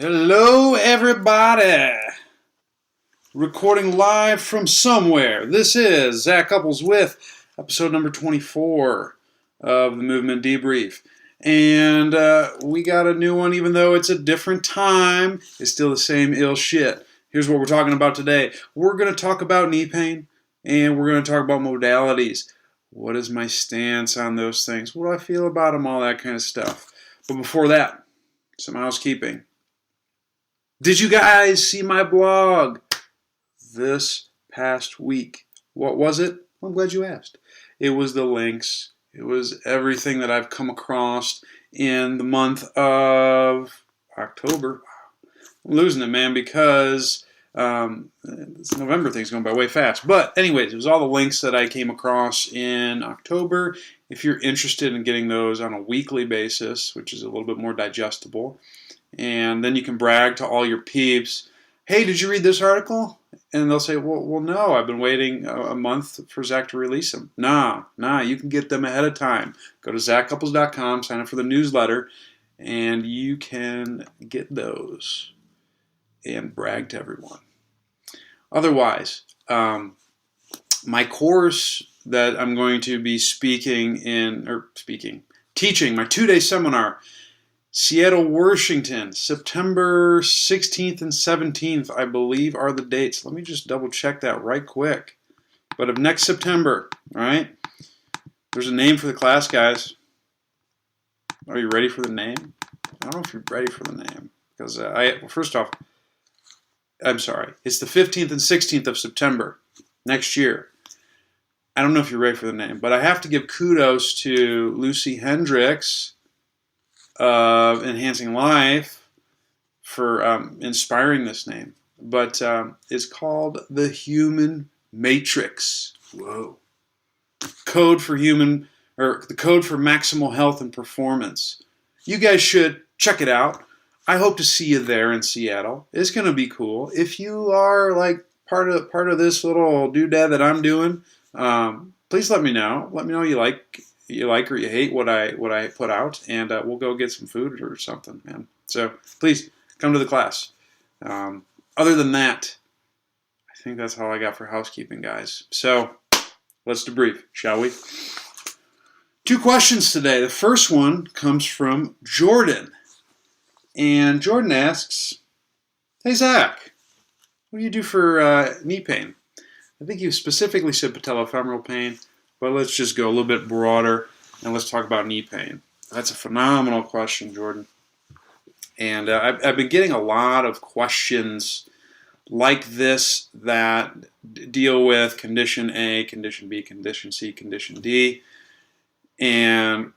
Hello, everybody. Recording live from somewhere. This is Zach Couples with episode number 24 of the Movement Debrief. And we got a new one, even though it's a different time. It's still the same ill shit. Here's what we're talking about today. We're going to talk about knee pain, and we're going to talk about modalities. What is my stance on those things? What do I feel about them? All that kind of stuff. But before that, some housekeeping. Did you guys see my blog this past week? What was it? I'm glad you asked. It was the links. It was everything that I've come across in the month of October. I'm losing it, man, because this November thing's going by way fast. But anyways, it was all the links that I came across in October. If you're interested in getting those on a weekly basis, which is a little bit more digestible, and then you can brag to all your peeps, hey, did you read this article? And they'll say, well, no, I've been waiting a month for Zach to release them. Nah, you can get them ahead of time. Go to zachcouples.com, sign up for the newsletter, and you can get those and brag to everyone. Otherwise, my course that I'm going to be teaching, my 2-day seminar, Seattle, Washington, September 16th and 17th, I believe, are the dates. Let me just double check that right quick. But of next September, all right? There's a name for the class, guys. Are you ready for the name? I don't know if you're ready for the name. Because, first off, I'm sorry. It's the 15th and 16th of September next year. I don't know if you're ready for the name. But I have to give kudos to Lucy Hendricks of Enhancing Life for inspiring this name. But it's called the Human Matrix. Whoa. The code for maximal health and performance. You guys should check it out. I hope to see you there in Seattle. It's going to be cool. If you are like part of this little doodad that I'm doing, please let me know. Let me know you like or you hate what I put out, and we'll go get some food or something, man. So please come to the class. Other than that, I think that's all I got for housekeeping, guys. So let's debrief, shall we? 2 questions today. The first one comes from Jordan, and Jordan asks, "Hey Zach, what do you do for knee pain?" I think you specifically said patellofemoral pain, but let's just go a little bit broader and let's talk about knee pain. That's a phenomenal question, Jordan. And I've been getting a lot of questions like this that deal with condition A, condition B, condition C, condition D. And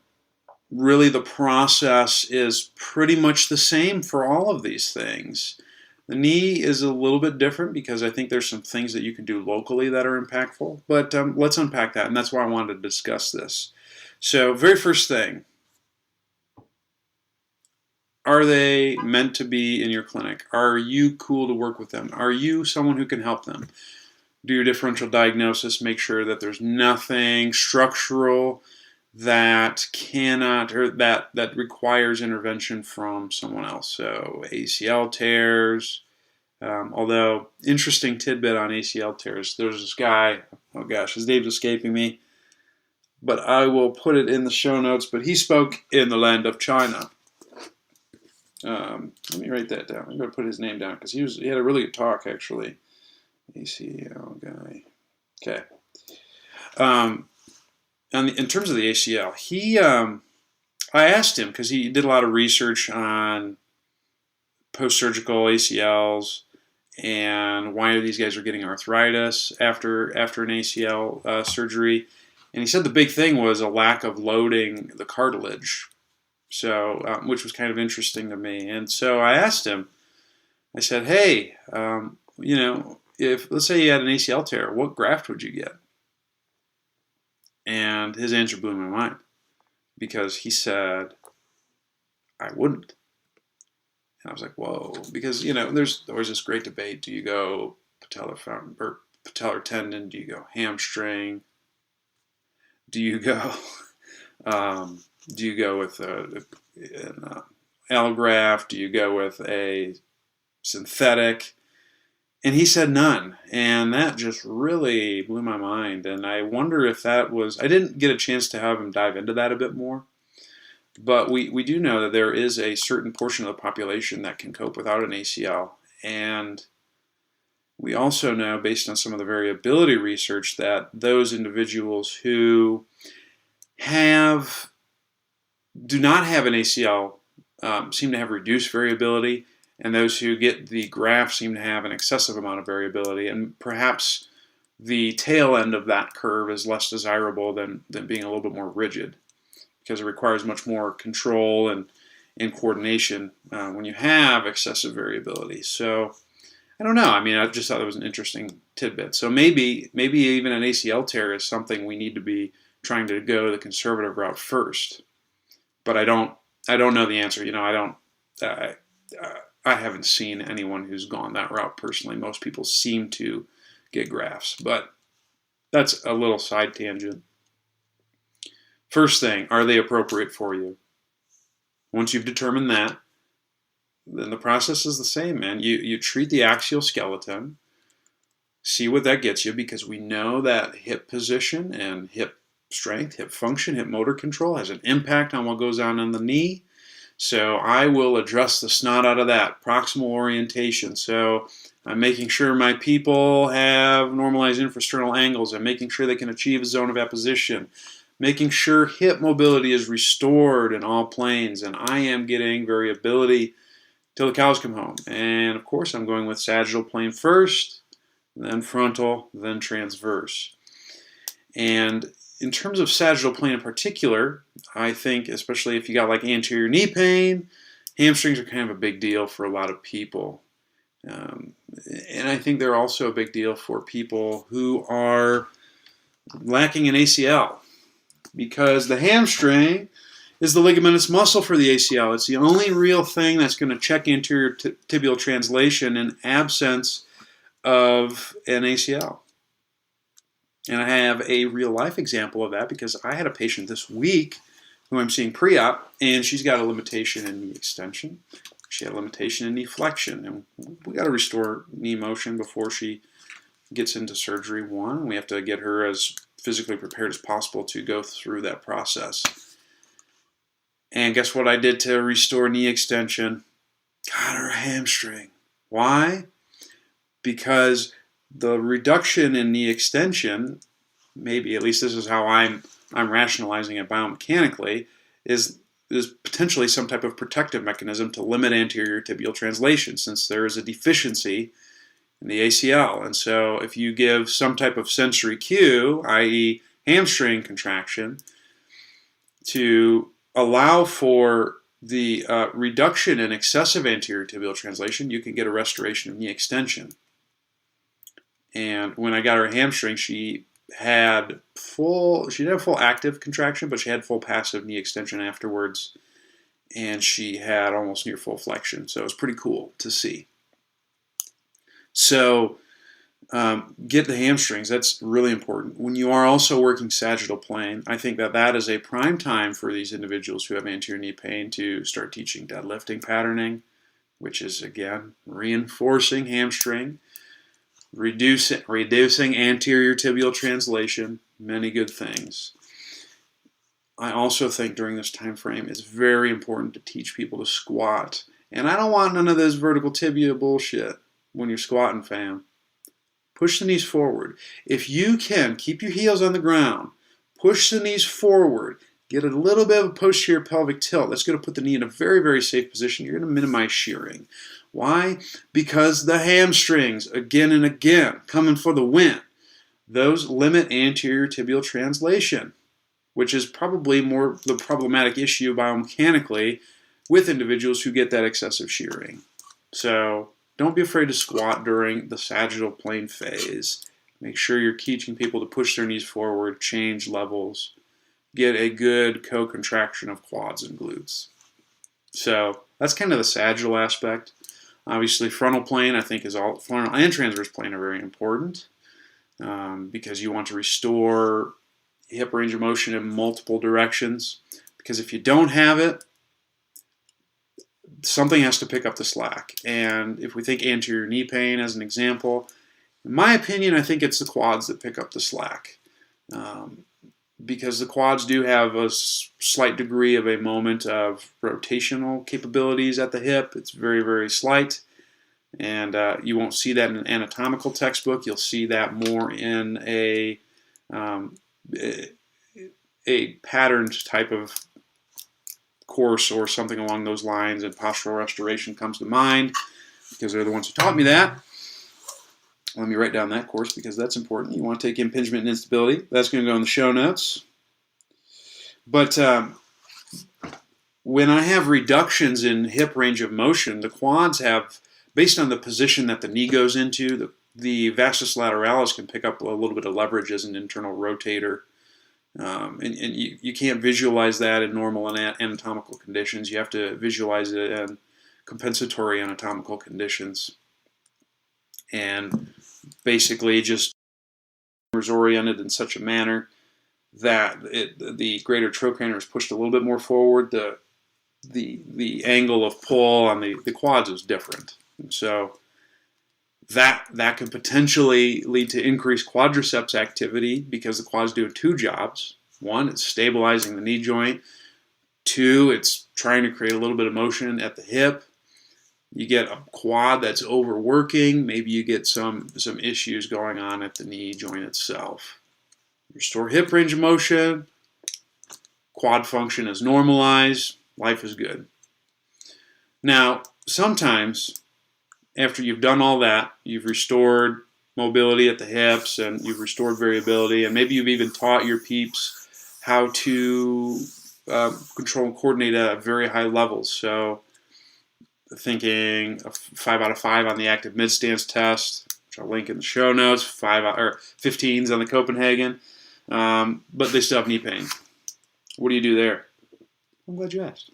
really the process is pretty much the same for all of these things. The knee is a little bit different because I think there's some things that you can do locally that are impactful. But let's unpack that, and that's why I wanted to discuss this. So, very first thing, are they meant to be in your clinic? Are you cool to work with them? Are you someone who can help them? Do your differential diagnosis, make sure that there's nothing structural that cannot or that requires intervention from someone else. So ACL tears, although interesting tidbit on ACL tears, there's this guy, oh gosh, his name's escaping me, but I will put it in the show notes, but he spoke in the land of China. Let me write that down. I'm going to put his name down because he had a really good talk, actually. ACL guy. Okay. In terms of the ACL, I asked him because he did a lot of research on post-surgical ACLs and why these guys are getting arthritis after an ACL surgery. And he said the big thing was a lack of loading the cartilage, so which was kind of interesting to me. And so I asked him, I said, hey, if let's say you had an ACL tear, what graft would you get? And his answer blew my mind because he said, I wouldn't. And I was like, whoa, because, there's always this great debate. Do you go patellar tendon? Do you go hamstring? Do you go with allograft? Do you go with a synthetic? And he said none, and that just really blew my mind. And I wonder if that was, I didn't get a chance to have him dive into that a bit more, but we do know that there is a certain portion of the population that can cope without an ACL. And we also know, based on some of the variability research, that those individuals who do not have an ACL seem to have reduced variability, and those who get the graft seem to have an excessive amount of variability, and perhaps the tail end of that curve is less desirable than being a little bit more rigid, because it requires much more control and coordination when you have excessive variability. So I don't know. I mean, I just thought it was an interesting tidbit. So maybe even an ACL tear is something we need to be trying to go the conservative route first. But I don't know the answer. I haven't seen anyone who's gone that route personally. Most people seem to get grafts, but that's a little side tangent. First thing, are they appropriate for you? Once you've determined that, then the process is the same, man. You treat the axial skeleton, see what that gets you, because we know that hip position and hip strength, hip function, hip motor control has an impact on what goes on in the knee. So I will address the snot out of that. Proximal orientation. So I'm making sure my people have normalized infrasternal angles. I'm making sure they can achieve a zone of apposition. Making sure hip mobility is restored in all planes. And I am getting variability till the cows come home. And of course I'm going with sagittal plane first, then frontal, then transverse. And in terms of sagittal plane in particular, I think especially if you got like anterior knee pain, hamstrings are kind of a big deal for a lot of people. And I think they're also a big deal for people who are lacking an ACL, because the hamstring is the ligamentous muscle for the ACL. It's the only real thing that's going to check anterior tibial translation in absence of an ACL. And I have a real-life example of that, because I had a patient this week who I'm seeing pre-op, and she's got a limitation in knee extension. She had a limitation in knee flexion, and we got to restore knee motion before she gets into surgery 1. We have to get her as physically prepared as possible to go through that process. And guess what I did to restore knee extension? Got her a hamstring. Why? Because the reduction in knee extension, maybe at least this is how I'm rationalizing it biomechanically, is potentially some type of protective mechanism to limit anterior tibial translation, since there is a deficiency in the ACL. And so if you give some type of sensory cue, i.e. hamstring contraction, to allow for the reduction in excessive anterior tibial translation, you can get a restoration of knee extension. And when I got her hamstring, she had full active contraction, but she had full passive knee extension afterwards, and she had almost near full flexion. So it was pretty cool to see. So get the hamstrings. That's really important. When you are also working sagittal plane, I think that is a prime time for these individuals who have anterior knee pain to start teaching deadlifting patterning, which is, again, reinforcing hamstring, reducing anterior tibial translation, many good things. I also think during this time frame it's very important to teach people to squat. And I don't want none of this vertical tibia bullshit when you're squatting, fam. Push the knees forward. If you can, keep your heels on the ground. Push the knees forward. Get a little bit of a posterior pelvic tilt. That's going to put the knee in a very, very safe position. You're going to minimize shearing. Why? Because the hamstrings, again and again, coming for the win. Those limit anterior tibial translation, which is probably more the problematic issue biomechanically with individuals who get that excessive shearing. So don't be afraid to squat during the sagittal plane phase. Make sure you're teaching people to push their knees forward, change levels, get a good co-contraction of quads and glutes. So that's kind of the sagittal aspect. Obviously, frontal plane, I think, frontal and transverse plane are very important because you want to restore hip range of motion in multiple directions. Because if you don't have it, something has to pick up the slack. And if we think anterior knee pain as an example, in my opinion, I think it's the quads that pick up the slack. Because the quads do have a slight degree of a moment of rotational capabilities at the hip. It's very, very slight. And you won't see that in an anatomical textbook. You'll see that more in a patterned type of course or something along those lines, and postural restoration comes to mind because they're the ones who taught me that. Let me write down that course because that's important. You want to take impingement and instability. That's going to go in the show notes. But when I have reductions in hip range of motion, the quads have, based on the position that the knee goes into, the vastus lateralis can pick up a little bit of leverage as an internal rotator. And you can't visualize that in normal anatomical conditions. You have to visualize it in compensatory anatomical conditions. And basically just is oriented in such a manner that the greater trochanter is pushed a little bit more forward. The angle of pull on the quads is different. And so that could potentially lead to increased quadriceps activity because the quad's doing two jobs. One, it's stabilizing the knee joint. Two, it's trying to create a little bit of motion at the hip. You get a quad that's overworking. Maybe you get some issues going on at the knee joint itself. Restore hip range of motion. Quad function is normalized. Life is good. Now, sometimes after you've done all that, you've restored mobility at the hips and you've restored variability, and maybe you've even taught your peeps how to control and coordinate at very high levels. So thinking a 5 out of 5 on the active midstance test, which I'll link in the show notes, 15s on the Copenhagen, but they still have knee pain. What do you do there? I'm glad you asked.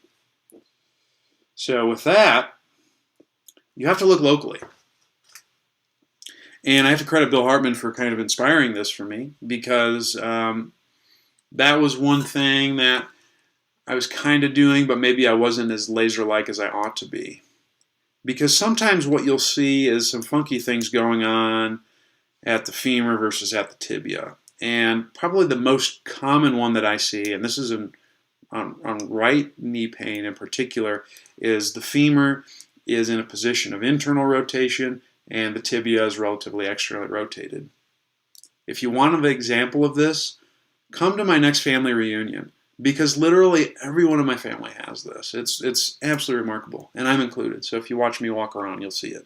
So with that, you have to look locally. And I have to credit Bill Hartman for kind of inspiring this for me, because that was one thing that I was kind of doing, but maybe I wasn't as laser-like as I ought to be. Because sometimes what you'll see is some funky things going on at the femur versus at the tibia. And probably the most common one that I see, and this is on right knee pain in particular, is the femur is in a position of internal rotation and the tibia is relatively externally rotated. If you want an example of this, come to my next family reunion, because literally every one of my family has this. It's absolutely remarkable, and I'm included. So if you watch me walk around, you'll see it.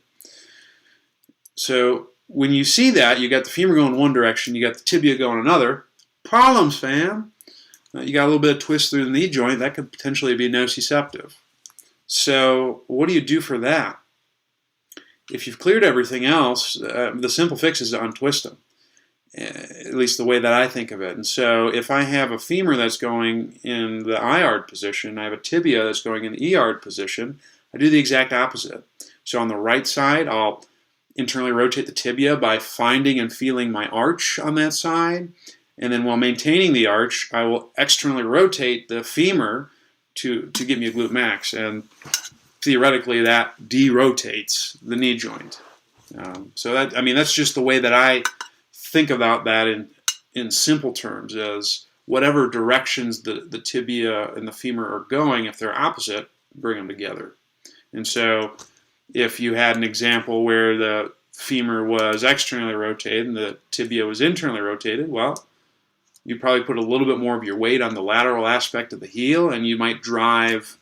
So when you see that, you got the femur going one direction, you got the tibia going another. Problems, fam. You got a little bit of twist through the knee joint. That could potentially be nociceptive. So what do you do for that? If you've cleared everything else, the simple fix is to untwist them, at least the way that I think of it. And so if I have a femur that's going in the I-ard position, I have a tibia that's going in the E-ard position, I do the exact opposite. So on the right side, I'll internally rotate the tibia by finding and feeling my arch on that side. And then while maintaining the arch, I will externally rotate the femur to give me a glute max. And theoretically, that derotates the knee joint. So that's just the way that I think about that in simple terms, as whatever directions the tibia and the femur are going, if they're opposite, bring them together. And so if you had an example where the femur was externally rotated and the tibia was internally rotated, well, you probably put a little bit more of your weight on the lateral aspect of the heel, and you might drive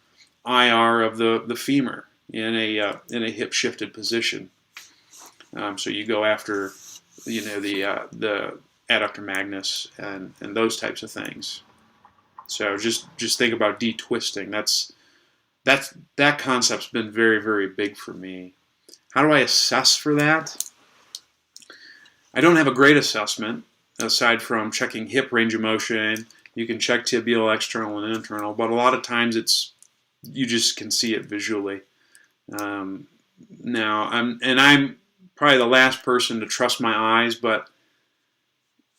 IR of the femur in a hip shifted position. So you go after the adductor magnus and those types of things. So just think about detwisting. That concept's been very, very big for me. How do I assess for that? I don't have a great assessment aside from checking hip range of motion. You can check tibial external and internal, but a lot of times you just can see it visually. Now I'm probably the last person to trust my eyes, but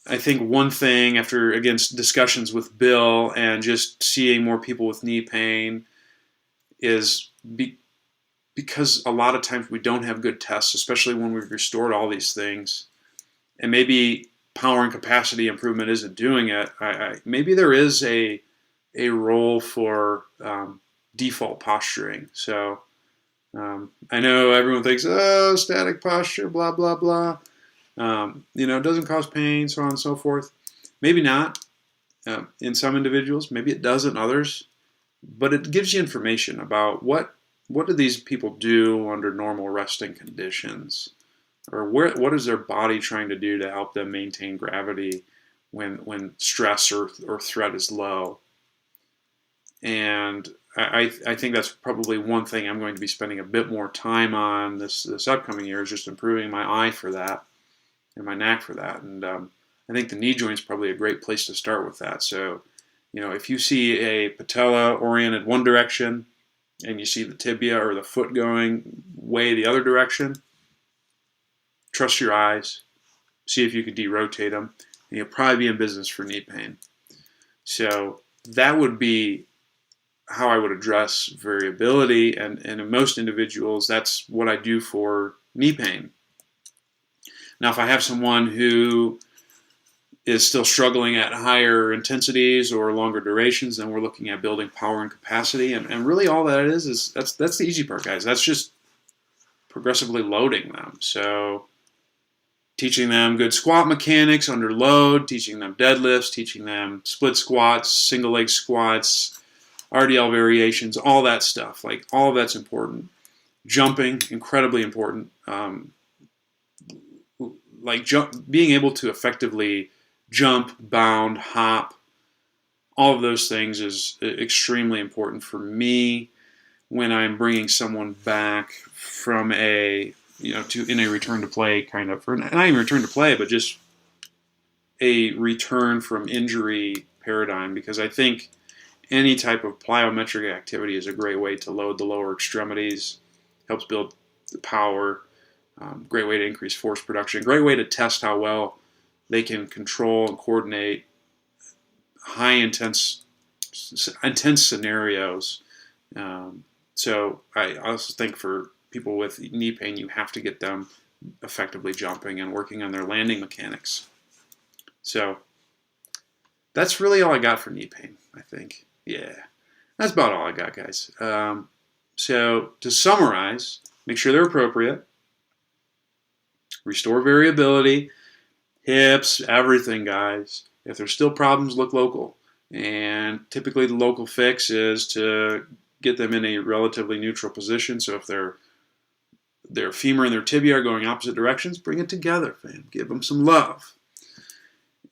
I think one thing after, again, discussions with Bill and just seeing more people with knee pain is because a lot of times we don't have good tests, especially when we've restored all these things, and maybe power and capacity improvement isn't doing it. Maybe there is a role for default posturing. So I know everyone thinks, oh, static posture, blah, blah, blah. It doesn't cause pain, so on and so forth. Maybe not in some individuals. Maybe it does in others. But it gives you information about what do these people do under normal resting conditions, or what is their body trying to do to help them maintain gravity when stress or threat is low. And I think that's probably one thing I'm going to be spending a bit more time on this upcoming year, is just improving my eye for that and my knack for that. And I think the knee joint is probably a great place to start with that. So, if you see a patella oriented one direction and you see the tibia or the foot going way the other direction, trust your eyes, see if you can derotate them, and you'll probably be in business for knee pain. So that would be how I would address variability, and in most individuals, that's what I do for knee pain. Now, if I have someone who is still struggling at higher intensities or longer durations, then we're looking at building power and capacity, and really all that is that's the easy part, guys. That's just progressively loading them. So teaching them good squat mechanics under load, teaching them deadlifts, teaching them split squats, single leg squats, RDL variations, all that stuff. Like, all of that's important. Jumping, incredibly important. Being able to effectively jump, bound, hop, all of those things is extremely important for me when I'm bringing someone back from in a return to play kind of, or not even return to play, but just a return from injury paradigm, because I think any type of plyometric activity is a great way to load the lower extremities, helps build the power, great way to increase force production, great way to test how well they can control and coordinate high intense scenarios. So I also think for people with knee pain, you have to get them effectively jumping and working on their landing mechanics. So that's really all I got for knee pain, I think. Yeah, that's about all I got, guys. So to summarize, make sure they're appropriate, restore variability, hips, everything, guys. If there's still problems, look local. And typically the local fix is to get them in a relatively neutral position. So if their femur and their tibia are going opposite directions, bring it together, fam. Give them some love.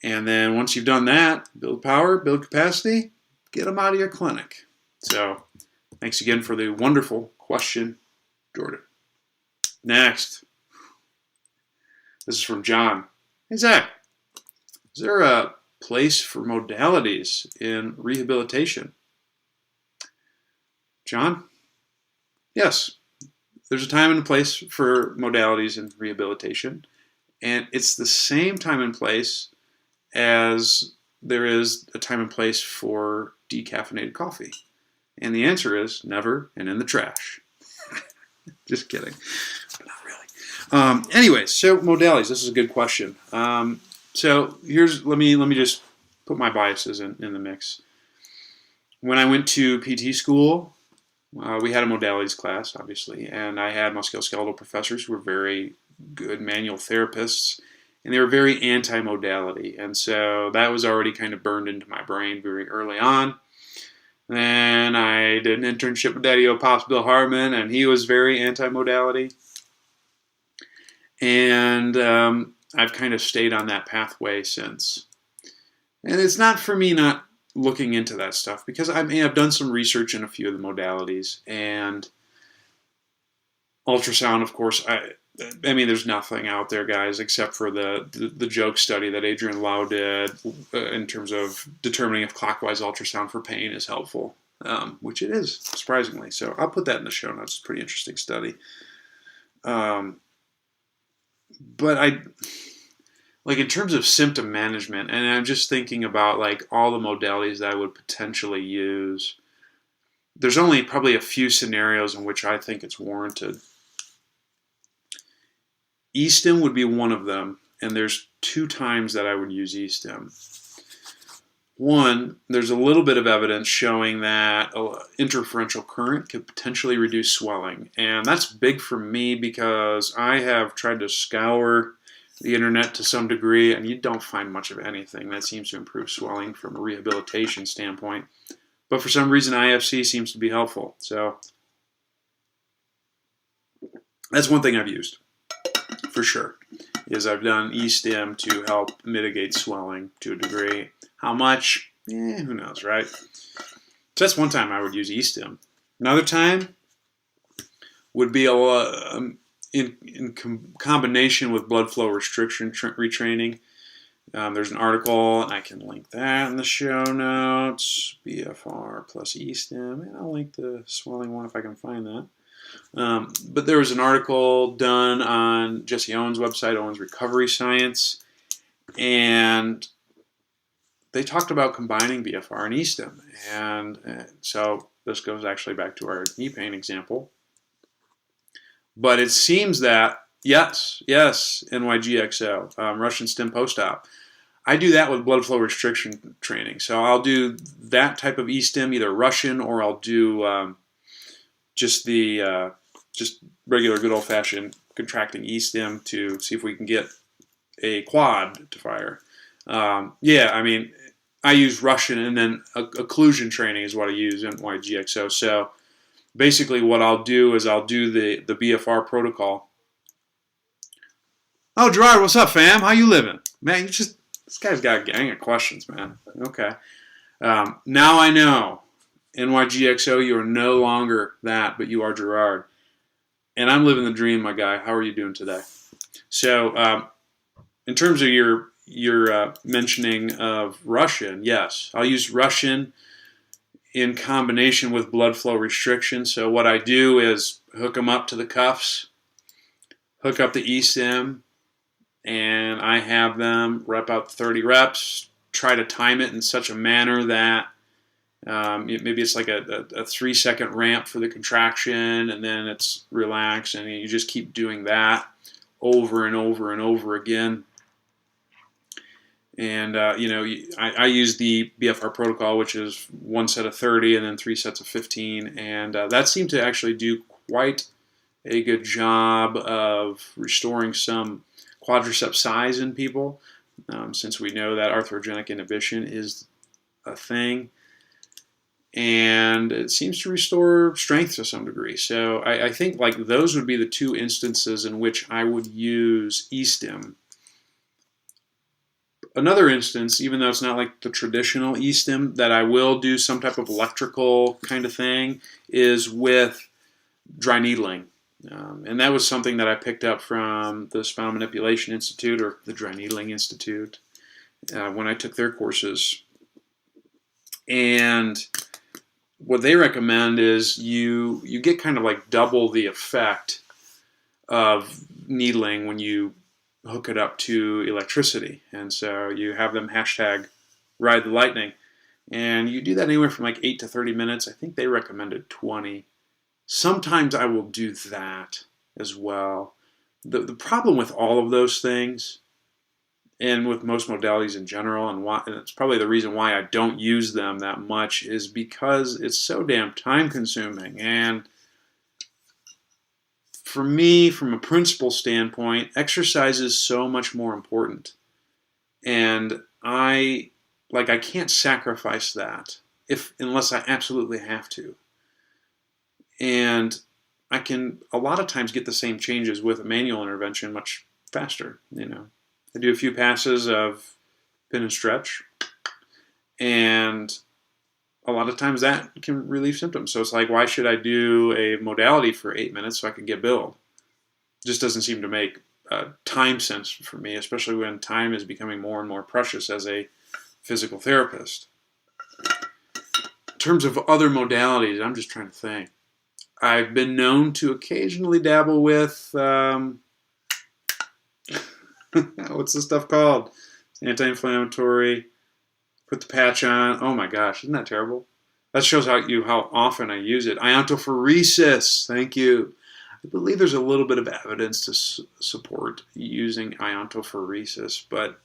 And then once you've done that, build power, build capacity, get them out of your clinic. So thanks again for the wonderful question, Jordan. Next. This is from John. Hey, Zach, is there a place for modalities in rehabilitation? John? Yes. There's a time and a place for modalities in rehabilitation, and it's the same time and place as there is a time and place for decaffeinated coffee. And the answer is never and in the trash. Just kidding. But not really. Anyways, so modalities. This is a good question. So let me just put my biases in the mix. When I went to PT school, we had a modalities class, obviously, and I had musculoskeletal professors who were very good manual therapists, and they were very anti-modality. And so that was already kind of burned into my brain very early on. Then I did an internship with Daddy-O Pops Bill Hartman, and he was very anti-modality. And I've kind of stayed on that pathway since. And it's not for me not looking into that stuff, because I've done some research in a few of the modalities. And ultrasound, of course, I mean, there's nothing out there, guys, except for the joke study that Adrian Lau did in terms of determining if clockwise ultrasound for pain is helpful, which it is, surprisingly. So I'll put that in the show notes. It's a pretty interesting study. But in terms of symptom management, and I'm just thinking about all the modalities that I would potentially use. there's only probably a few scenarios in which I think it's warranted. E-Stim would be one of them, and there's 2 times that I would use E-Stim. One, there's a little bit of evidence showing that interferential current could potentially reduce swelling, and that's big for me because I have tried to scour the internet to some degree, and you don't find much of anything that seems to improve swelling from a rehabilitation standpoint. But for some reason, IFC seems to be helpful. So that's one thing I've used for sure, is I've done E-Stim to help mitigate swelling to a degree. How much? Who knows, right? So that's one time I would use E-Stim. Another time would be in combination with blood flow restriction retraining. There's an article, and I can link that in the show notes. BFR plus E-Stim, and I'll link the swelling one if I can find that. But there was an article done on Jesse Owens' website, Owens Recovery Science, and they talked about combining BFR and E-Stim. And so this goes actually back to our knee pain example. But it seems that, yes, NYGXO, Russian stim post-op. I do that with blood flow restriction training. So I'll do that type of E-Stim, either Russian, or I'll do just regular good old-fashioned contracting E-Stim to see if we can get a quad to fire. I mean, I use Russian, and then occlusion training is what I use in NYGXO. So basically what I'll do is I'll do the BFR protocol. Oh, Gerard, what's up, fam? How you living? Man, this guy's got a gang of questions, man. Okay. Now I know. NYGXO, you are no longer that, but you are Gerard. And I'm living the dream, my guy. How are you doing today? So in terms of your mentioning of Russian, yes, I'll use Russian in combination with blood flow restriction. So what I do is hook them up to the cuffs, hook up the E-Stim, and I have them rep out 30 reps, try to time it in such a manner that maybe it's like a 3-second ramp for the contraction, and then it's relaxed, and you just keep doing that over and over and over again. And, I use the BFR protocol, which is 1 set of 30 and then 3 sets of 15. And that seemed to actually do quite a good job of restoring some quadricep size in people, since we know that arthrogenic inhibition is a thing. And it seems to restore strength to some degree. So I think like those would be the 2 instances in which I would use E-Stim. Another instance, even though it's not like the traditional E-Stim, that I will do some type of electrical kind of thing is with dry needling. And that was something that I picked up from the Spinal Manipulation Institute, or the Dry Needling Institute, when I took their courses. And what they recommend is you get kind of like double the effect of needling when you hook it up to electricity. And so you have them hashtag ride the lightning. And you do that anywhere from like 8 to 30 minutes. I think they recommended 20. Sometimes I will do that as well. The problem with all of those things, and with most modalities in general, and it's probably the reason why I don't use them that much, is because it's so damn time consuming. And for me, from a principle standpoint, exercise is so much more important. And I can't sacrifice that unless I absolutely have to. And I can a lot of times get the same changes with a manual intervention much faster. I do a few passes of pin and stretch, and a lot of times that can relieve symptoms. So it's like, why should I do a modality for 8 minutes so I can get billed? It just doesn't seem to make time sense for me, especially when time is becoming more and more precious as a physical therapist. In terms of other modalities, I'm just trying to think. I've been known to occasionally dabble with, what's this stuff called? It's anti-inflammatory. Put the patch on. Oh my gosh, isn't that terrible? That shows how often I use it. Iontophoresis, thank you. I believe there's a little bit of evidence to support using iontophoresis, but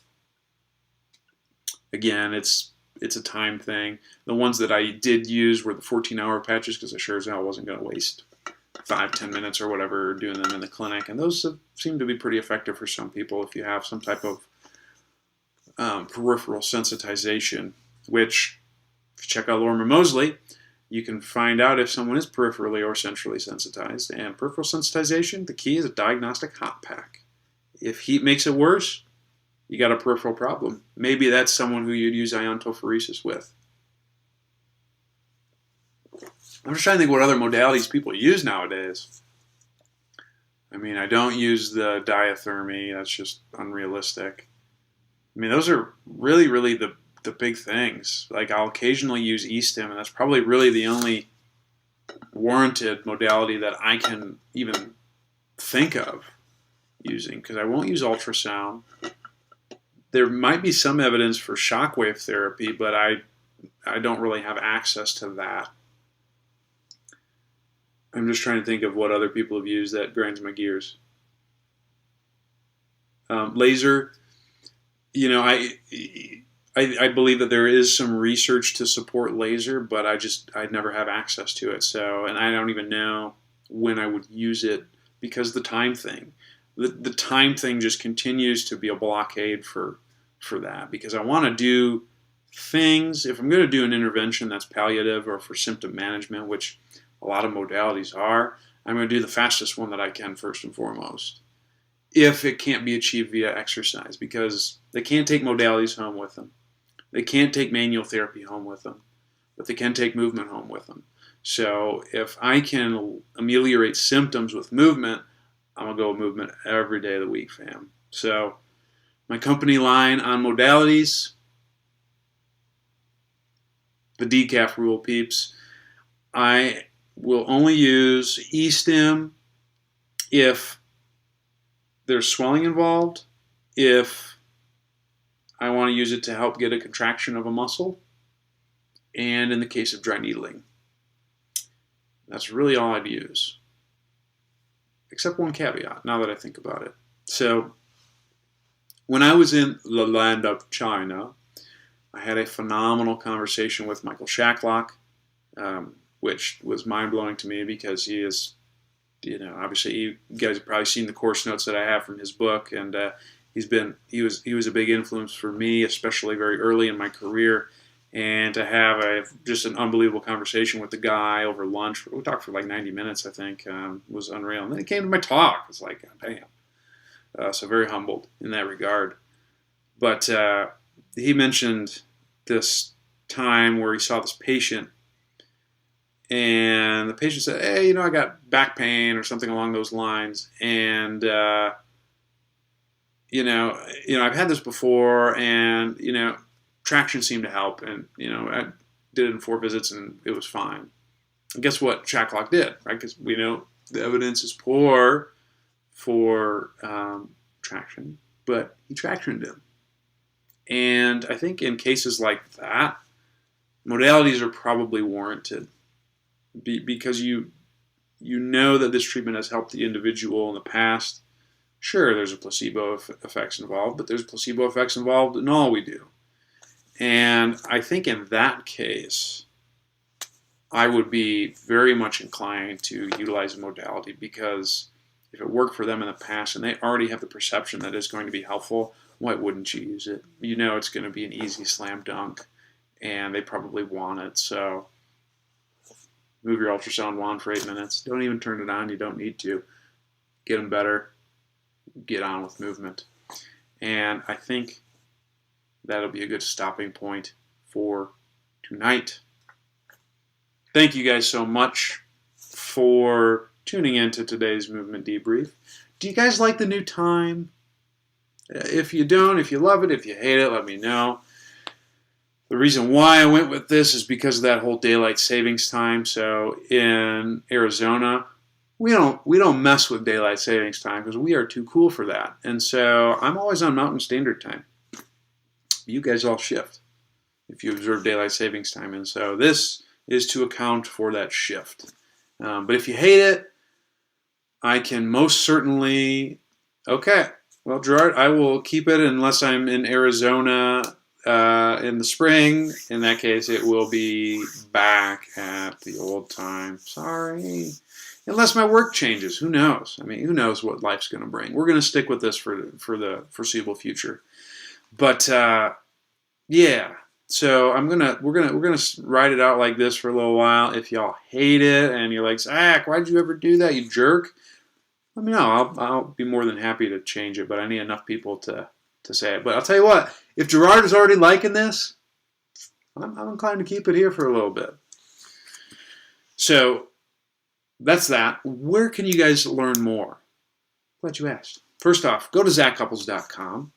again, it's a time thing. The ones that I did use were the 14-hour patches because I sure as hell wasn't going to waste 5-10 minutes or whatever doing them in the clinic, and those seem to be pretty effective for some people if you have some type of peripheral sensitization, which, if you check out Lorimer Moseley, you can find out if someone is peripherally or centrally sensitized. And peripheral sensitization, the key is a diagnostic hot pack. If heat makes it worse, you got a peripheral problem. Maybe that's someone who you'd use iontophoresis with. I'm just trying to think what other modalities people use nowadays. I mean, I don't use the diathermy. That's just unrealistic. I mean, those are really, really the big things. Like, I'll occasionally use E-Stim, and that's probably really the only warranted modality that I can even think of using, because I won't use ultrasound. There might be some evidence for shockwave therapy, but I don't really have access to that. I'm just trying to think of what other people have used that grinds my gears. Laser, you know, I believe that there is some research to support laser, but I'd never have access to it. So, and I don't even know when I would use it because the time thing. The time thing just continues to be a blockade for that, because I want to do things, if I'm going to do an intervention that's palliative or for symptom management, which a lot of modalities are, I'm going to do the fastest one that I can first and foremost, if it can't be achieved via exercise, because they can't take modalities home with them. They can't take manual therapy home with them, but they can take movement home with them. So if I can ameliorate symptoms with movement, I'm going to go with movement every day of the week, fam. So my company line on modalities, the decaf rule, peeps. I will only use E-Stim if there's swelling involved, if I want to use it to help get a contraction of a muscle, and in the case of dry needling. That's really all I'd use. Except one caveat, now that I think about it. So, when I was in the land of China, I had a phenomenal conversation with Michael Shacklock, which was mind-blowing to me because he is, you know, obviously you guys have probably seen the course notes that I have from his book, and he was a big influence for me, especially very early in my career. And to have just an unbelievable conversation with the guy over lunch, we talked for like 90 minutes, I think, was unreal. And then he came to my talk. It's like, damn. So very humbled in that regard. But he mentioned this time where he saw this patient, and the patient said, hey, you know, I got back pain or something along those lines. And, you know, I've had this before, and, you know, traction seemed to help, and, you know, I did it in 4 visits, and it was fine. And guess what Shacklock did, right? Because we know the evidence is poor for traction, but he tractioned him. And I think in cases like that, modalities are probably warranted, because you know that this treatment has helped the individual in the past. Sure, there's a placebo effects involved, but there's placebo effects involved in all we do. And I think in that case, I would be very much inclined to utilize a modality, because if it worked for them in the past and they already have the perception that it's going to be helpful, why wouldn't you use it? You know it's going to be an easy slam dunk, and they probably want it. So move your ultrasound wand for 8 minutes. Don't even turn it on. You don't need to. Get them better. Get on with movement. And I think that'll be a good stopping point for tonight. Thank you guys so much for tuning in to today's movement debrief. Do you guys like the new time? If you don't, if you love it, if you hate it, let me know. The reason why I went with this is because of that whole daylight savings time. So in Arizona, we don't mess with daylight savings time because we are too cool for that. And so I'm always on Mountain Standard Time. You guys all shift if you observe daylight savings time. And so this is to account for that shift. But if you hate it, I can most certainly, okay, well, Gerard, I will keep it unless I'm in Arizona in the spring. In that case, it will be back at the old time. Sorry. Unless my work changes. Who knows? I mean, who knows what life's going to bring. We're going to stick with this for the foreseeable future. But, yeah. So we're gonna ride it out like this for a little while. If y'all hate it and you're like, Zach, why'd you ever do that, you jerk? Let me know. I'll be more than happy to change it, but I need enough people to say it. But I'll tell you what, if Gerard is already liking this, I'm inclined to keep it here for a little bit. So that's that. Where can you guys learn more? Glad you asked. First off, go to zachcouples.com.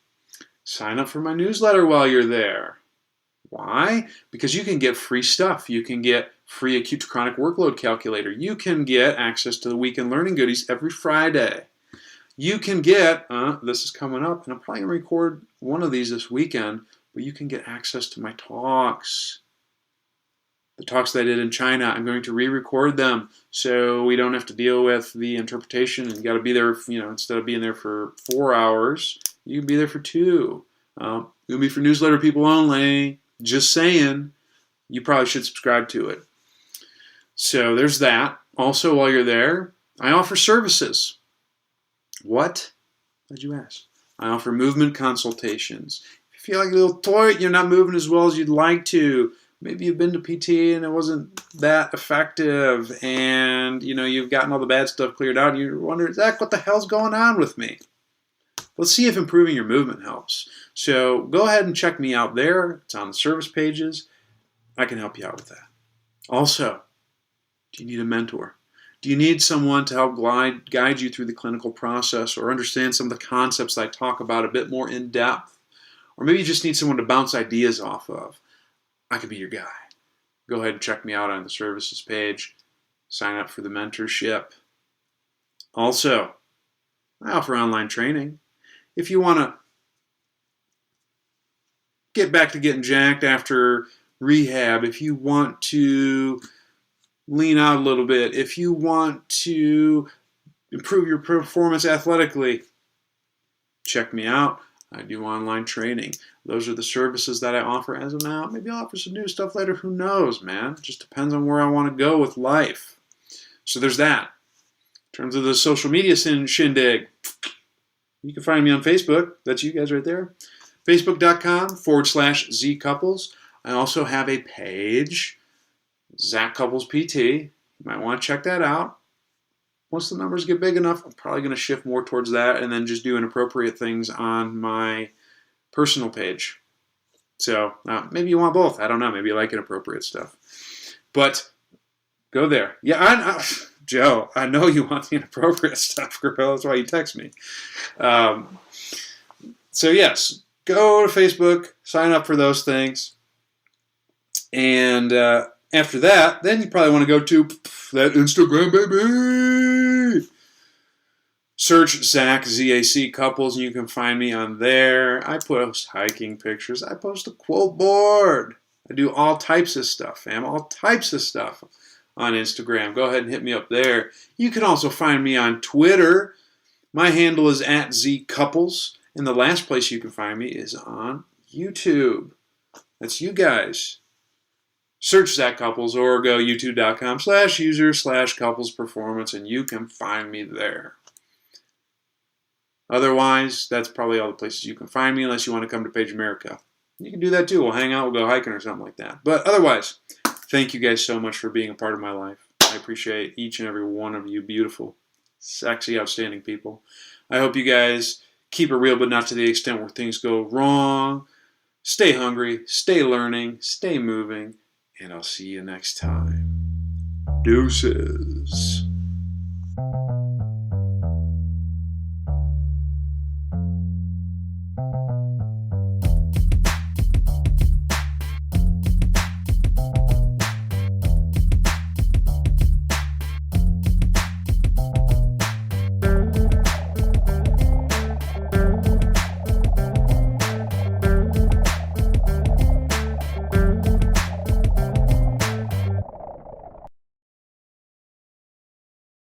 Sign up for my newsletter while you're there. Why? Because you can get free stuff. You can get free acute to chronic workload calculator. You can get access to the weekend learning goodies every Friday. You can get, this is coming up, and I'm probably going to record one of these this weekend, but you can get access to my talks. The talks that I did in China, I'm going to re-record them so we don't have to deal with the interpretation and you got to be there, instead of being there for 4 hours, you can be there for 2. It'll be for newsletter people only. Just saying, you probably should subscribe to it. So there's that. Also, while you're there, I offer services. What? Why'd you ask? I offer movement consultations. If you feel like a little toy, you're not moving as well as you'd like to. Maybe you've been to PT and it wasn't that effective, and you've gotten all the bad stuff cleared out. And you're wondering, Zach, what the hell's going on with me? Let's see if improving your movement helps. So go ahead and check me out there. It's on the service pages. I can help you out with that. Also, do you need a mentor? Do you need someone to help guide you through the clinical process or understand some of the concepts that I talk about a bit more in depth? Or maybe you just need someone to bounce ideas off of. I could be your guy. Go ahead and check me out on the services page. Sign up for the mentorship. Also, I offer online training. If you want to get back to getting jacked after rehab, if you want to lean out a little bit, if you want to improve your performance athletically, check me out. I do online training. Those are the services that I offer as of now. Maybe I'll offer some new stuff later. Who knows, man? It just depends on where I want to go with life. So there's that. In terms of the social media shindig, you can find me on Facebook. That's you guys right there. Facebook.com/ZCouples. I also have a page, Zach Couples PT. You might want to check that out. Once the numbers get big enough, I'm probably going to shift more towards that and then just do inappropriate things on my personal page. So maybe you want both. I don't know. Maybe you like inappropriate stuff. But go there. Yeah, Joe, I know you want the inappropriate stuff, girl. That's why you text me. So yes, go to Facebook, sign up for those things. And after that, then you probably want to go to that Instagram, baby. Search Zach, Z-A-C Couples, and you can find me on there. I post hiking pictures. I post a quote board. I do all types of stuff, fam. All types of stuff on Instagram. Go ahead and hit me up there. You can also find me on Twitter. My handle is @ZCouples. And the last place you can find me is on YouTube. That's you guys. Search Zach Couples or go youtube.com/user/couplesperformance and you can find me there. Otherwise, that's probably all the places you can find me unless you want to come to Page America. You can do that too. We'll hang out, we'll go hiking or something like that. But otherwise, thank you guys so much for being a part of my life. I appreciate each and every one of you beautiful, sexy, outstanding people. I hope you guys keep it real, but not to the extent where things go wrong. Stay hungry, stay learning, stay moving, and I'll see you next time. Deuces.